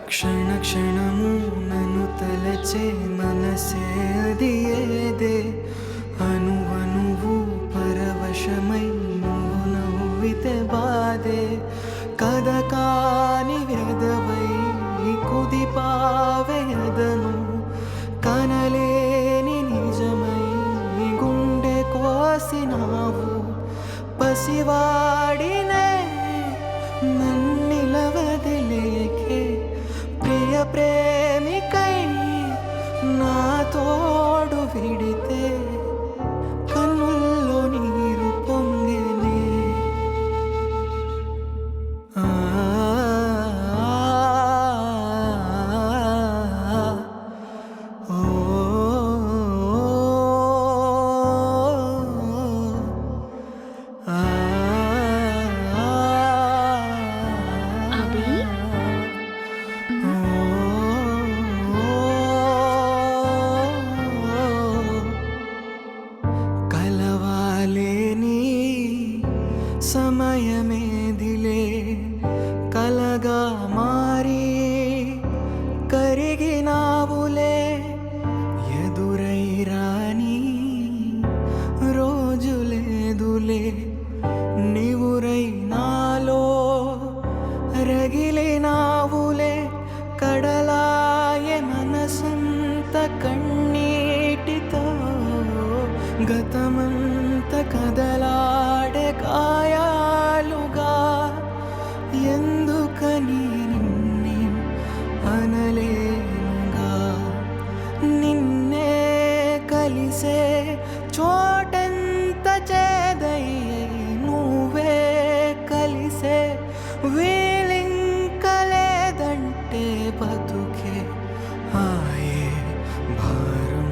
క్షణ క్షణము నన్ను తలచే మనసే అది ఏదే అనువనువు పరవశమై నువ్వు నవ్వితే బాధే కథ కాని వ్యధవై కుదిపావేదను కనలేని నిజమై గుండె కోసినావు పసివాడినే నన్నిలవదిలేకే ప్రియ ప్రేమికై నా తోడు విడితే కన్నుల్లో నీరు పొంగెనే కలవాలేని సమయమేదిలే కలగా మారి కరిగినావులే ఎదురై రాని రోజులేదులే నివురై నాలో రగిలినావులే కడలాయ మనసంత కన్నీటితో గతమంత కదలాడే కాయాలుగా ఎందుకని నిన్నే అనలేనుగా నిన్నే కలిసే చోటెంత చేదయ్యే నువ్వే కలిసే వీలింకలేదంటే బతుకే ఆయే భారం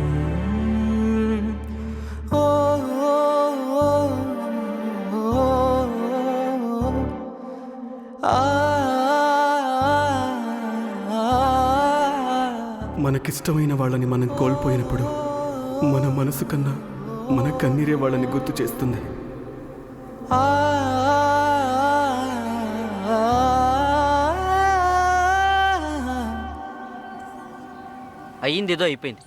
మనకిష్టమైన వాళ్ళని మనం కోల్పోయినప్పుడు మన మనసు కన్నా మన కన్నీరే వాళ్ళని గుర్తు చేస్తుంది. అయ్యిందేదో అయిపోయింది.